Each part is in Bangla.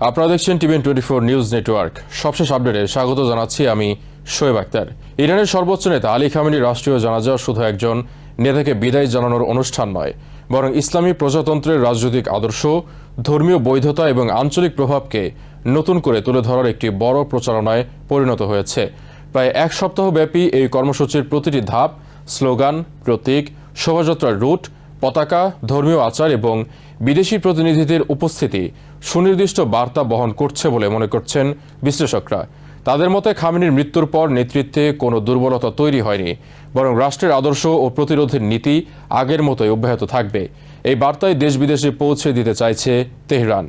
আপনারা দেখছেন টিভিএন 24 নিউজ নেটওয়ার্ক। সবশেষ আপডেটে স্বাগত জানাচ্ছি আমি শোয়েব আক্তার। ইরানের সর্বোচ্চ নেতা আলী খামেনির রাষ্ট্রীয় জানাজা শুধু একজন নেতাকে বিদায় জানানোর অনুষ্ঠান নয়, বরং ইসলামী প্রজাতন্ত্রের রাজনৈতিক আদর্শ, ধর্মীয় বৈধতা এবং আঞ্চলিক প্রভাবকে নতুন করে তুলে ধরার একটি বড় প্রচারণায় পরিণত হয়েছে। প্রায় এক সপ্তাহব্যাপী এই কর্মসূচির প্রতিটি ধাপ, স্লোগান, প্রতীক, শোভাযাত্রার রুট, পতাকা, ধর্মীয় আচার এবং বিদেশি প্রতিনিধিদের উপস্থিতি সুনির্দিষ্ট বার্তা বহন করছে বলে মনে করছেন বিশ্লেষকরা। তাদের মতে খামেনির মৃত্যুর পর নেতৃত্বে কোনো দুর্বলতা তৈরি হয়নি, বরং রাষ্ট্রের আদর্শ ও প্রতিরোধের নীতি আগের মতোই অব্যাহত থাকবে। এই বার্তায় দেশ বিদেশে পৌঁছে দিতে চাইছে তেহরান।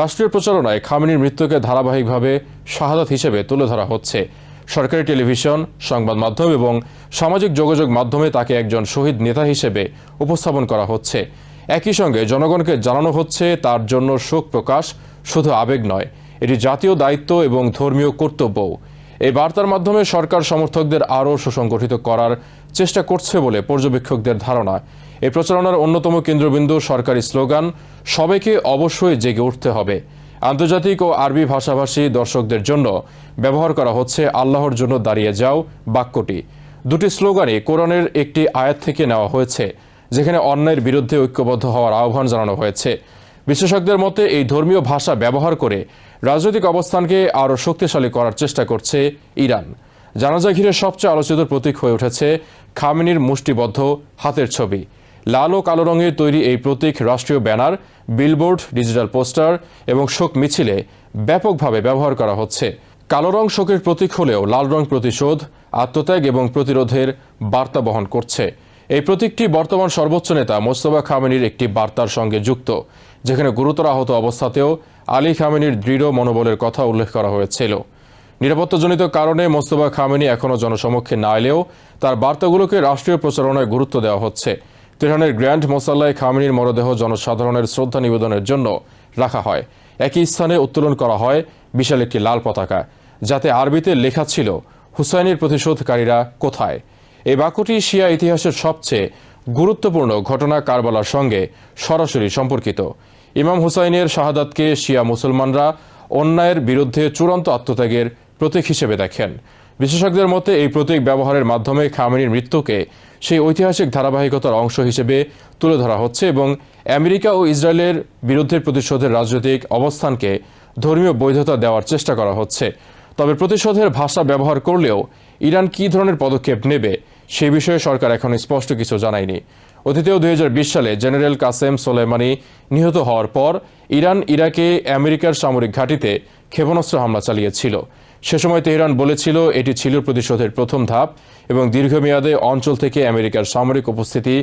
রাষ্ট্রীয় প্রচারণায় খামেনির মৃত্যুকে ধারাবাহিকভাবে শাহাদাত হিসেবে তুলে ধরা হচ্ছে। সরকারি টেলিভিশন, সংবাদ মাধ্যম এবং সামাজিক যোগাযোগ মাধ্যমে তাকে একজন শহীদ নেতা হিসেবে উপস্থাপন করা হচ্ছে। একই সঙ্গে জনগণকে জানানো হচ্ছে তার জন্য শোক প্রকাশ শুধু আবেগ নয়, এটি জাতীয় দায়িত্ব এবং ধর্মীয় কর্তব্যও। এই বার্তার মাধ্যমে সরকার সমর্থকদের আরও সুসংগঠিত করার চেষ্টা করছে বলে পর্যবেক্ষকদের ধারণা। এই প্রচারণার অন্যতম কেন্দ্রবিন্দু সরকারি স্লোগান, সবাইকে অবশ্যই জেগে উঠতে হবে। আন্তর্জাতিক ও আরবি ভাষাভাষী দর্শকদের জন্য ব্যবহার করা হচ্ছে আল্লাহর জন্য দাঁড়িয়ে যাও বাক্যটি। দুটি স্লোগানই কোরআনের একটি আয়াত থেকে নেওয়া হয়েছে, যেখানে অন্যায়ের বিরুদ্ধে ঐক্যবদ্ধ হওয়ার আহ্বান জানানো হয়েছে। বিশেষজ্ঞদের মতে এই ধর্মীয় ভাষা ব্যবহার করে রাজনৈতিক অবস্থানকে আরও শক্তিশালী করার চেষ্টা করছে ইরান। জানাজা ঘিরে সবচেয়ে আলোচিত প্রতীক হয়ে উঠেছে খামেনির মুষ্টিবদ্ধ হাতের ছবি। লাল ও কালো রঙের তৈরি এই প্রতীক রাষ্ট্রীয় ব্যানার, বিলবোর্ড, ডিজিটাল পোস্টার এবং শোক মিছিলে ব্যাপকভাবে ব্যবহার করা হচ্ছে। কালো রং শোকের প্রতীক হলেও লাল রং প্রতিশোধ, আত্মত্যাগ এবং প্রতিরোধের বার্তা বহন করছে। এই প্রতীকটি বর্তমান সর্বোচ্চ নেতা মোস্তফা খামেনির একটি বার্তার সঙ্গে যুক্ত, যেখানে গুরুতর আহত অবস্থাতেও আলী খামেনির দৃঢ় মনোবলের কথা উল্লেখ করা হয়েছিল। নিরাপত্তাজনিত কারণে মোস্তফা খামেনি এখনও জনসমক্ষে না এলেও তার বার্তাগুলোকে রাষ্ট্রীয় প্রচারণায় গুরুত্ব দেওয়া হচ্ছে। তেহরানের গ্র্যান্ড মোসাল্লায় খামেনির মরদেহ জনসাধারণের শ্রদ্ধা নিবেদনের জন্য রাখা হয়। একই স্থানে উত্তোলন করা হয় বিশাল একটি লাল পতাকা, যাতে আরবিতে লেখা ছিল, হুসাইনের প্রতিশোধকারীরা কোথায়। এই বাক্যটি শিয়া ইতিহাসের সবচেয়ে গুরুত্বপূর্ণ ঘটনা কারবালার সঙ্গে সরাসরি সম্পর্কিত। ইমাম হুসাইনের শাহাদাতকে শিয়া মুসলমানরা অন্যায়ের বিরুদ্ধে চূড়ান্ত আত্মত্যাগের প্রতীক হিসেবে দেখেন। বিশেষজ্ঞদের মতে এই প্রতীক ব্যবহারের মাধ্যমে খামেনির মৃত্যুকে সেই ঐতিহাসিক ধারাবাহিকতার অংশ হিসেবে তুলে ধরা হচ্ছে এবং আমেরিকা ও ইসরায়েলের বিরুদ্ধে প্রতিশোধের রাজনৈতিক অবস্থানকে ধর্মীয় বৈধতা দেওয়ার চেষ্টা করা হচ্ছে। তবে প্রতিশোধের ভাষা ব্যবহার করলেও ইরান কী ধরনের পদক্ষেপ নেবে সে বিষয়ে সরকার এখন স্পষ্ট কিছু জানায়নি। অতীতেও 2020 সালে জেনারেল কাসেম সোলেমানি নিহত হওয়ার পর ইরান ইরাকে আমেরিকার সামরিক ঘাঁটিতে ক্ষেপণাস্ত্র হামলা চালিয়েছিল। সে সময় তেহরান বলেছিল এটি ছিল প্রতিশোধের প্রথম ধাপ এবং দীর্ঘমেয়াদে অঞ্চল থেকে আমেরিকার সামরিক উপস্থিতি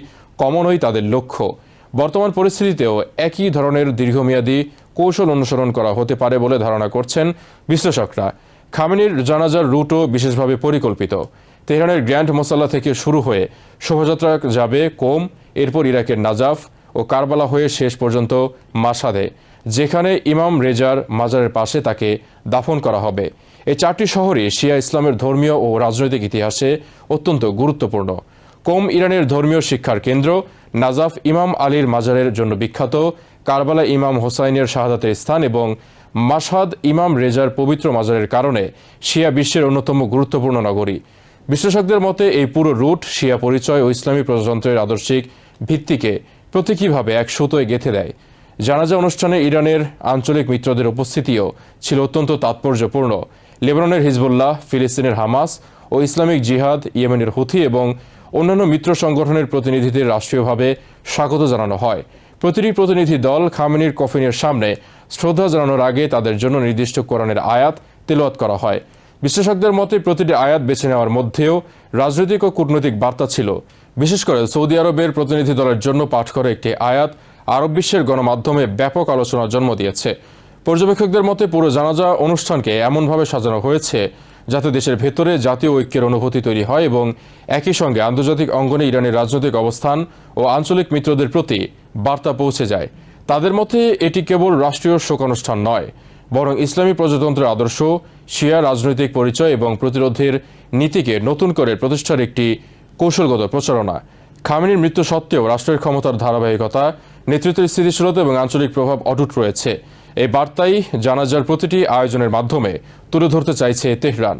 কমানোই তাদের লক্ষ্য। বর্তমান পরিস্থিতিতেও একই ধরনের দীর্ঘমেয়াদী কৌশল অনুসরণ করা হতে পারে বলে ধারণা করছেন বিশ্লেষকরা। খামেনির জানাজার রুটও বিশেষভাবে পরিকল্পিত। তেহরানের গ্র্যান্ড মোসাল্লা থেকে শুরু হয়ে শোভাযাত্রা যাবে কোম, এরপর ইরাকের নাজাফ ও কারবালা হয়ে শেষ পর্যন্ত মাশহাদে, যেখানে ইমাম রেজার মাজারের পাশে তাকে দাফন করা হবে। এই চারটি শহরই শিয়া ইসলামের ধর্মীয় ও রাজনৈতিক ইতিহাসে অত্যন্ত গুরুত্বপূর্ণ। কোম ইরানের ধর্মীয় শিক্ষার কেন্দ্র, নাজাফ ইমাম আলীর মাজারের জন্য বিখ্যাত, কারবালা ইমাম হোসাইনের শাহাদাতের স্থান এবং মাশহাদ ইমাম রেজার পবিত্র মাজারের কারণে শিয়া বিশ্বের অন্যতম গুরুত্বপূর্ণ নগরী। বিশ্লেষকদের মতে এই পুরো রুট শিয়া পরিচয় ও ইসলামী প্রজাতন্ত্রের আদর্শিক ভিত্তিকে প্রতীকীভাবে এক সুতোয় গেঁথে দেয়। জানাজা অনুষ্ঠানে ইরানের আঞ্চলিক মিত্রদের উপস্থিতিও ছিল অত্যন্ত তাৎপর্যপূর্ণ। লেবাননের হিজবুল্লাহ, ফিলিস্তিনের হামাস ও ইসলামিক জিহাদ, ইয়েমেনের হুথি এবং অন্যান্য মিত্র সংগঠনের প্রতিনিধিদের রাষ্ট্রীয়ভাবে স্বাগত জানানো হয়। প্রতিটি প্রতিনিধি দল খামেনির কফিনের সামনে শ্রদ্ধা জানানোর আগে তাদের জন্য নির্দিষ্ট কোরআনের আয়াত তেলাওয়াত করা হয়। বিশ্লেষকদের মতে প্রতিটি আয়াত বেছে নেওয়ার মধ্যেও রাজনৈতিক ও কূটনৈতিক বার্তা ছিল। বিশেষ করে সৌদি আরবের প্রতিনিধি দলের জন্য পাঠ করা একটি আয়াত আরব বিশ্বের গণমাধ্যমে ব্যাপক আলোচনার জন্ম দিয়েছে। পর্যবেক্ষকদের মতে পুরো জানাজা অনুষ্ঠানকে এমনভাবে সাজানো হয়েছে যাতে দেশের ভেতরে জাতীয় ঐক্যের অনুভূতি তৈরি হয় এবং একই সঙ্গে আন্তর্জাতিক অঙ্গনে ইরানের রাজনৈতিক অবস্থান ও আঞ্চলিক মিত্রদের প্রতি বার্তা পৌঁছে যায়। তাদের মতে এটি কেবল রাষ্ট্রীয় শোকানুষ্ঠান নয়, বরং ইসলামী প্রজাতন্ত্রের আদর্শ, শিয়া রাজনৈতিক পরিচয় এবং প্রতিরোধের নীতিকে নতুন করে প্রতিষ্ঠার একটি কৌশলগত প্রচারণা। খামেনির মৃত্যু সত্ত্বেও রাষ্ট্রের ক্ষমতার ধারাবাহিকতা, নেতৃত্বের স্থিতিশীলতা এবং আঞ্চলিক প্রভাব অটুট রয়েছে। এই বার্তাই জানাজার প্রতিটি আয়োজনের মাধ্যমে তুলে ধরতে চাইছে তেহরান।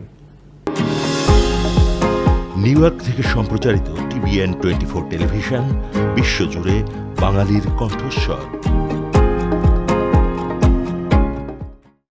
নিউ ইয়র্ক থেকে সম্প্রচারিত TVN 24 টেলিভিশন বিশ্বজুড়ে বাঙালির কণ্ঠস্বর।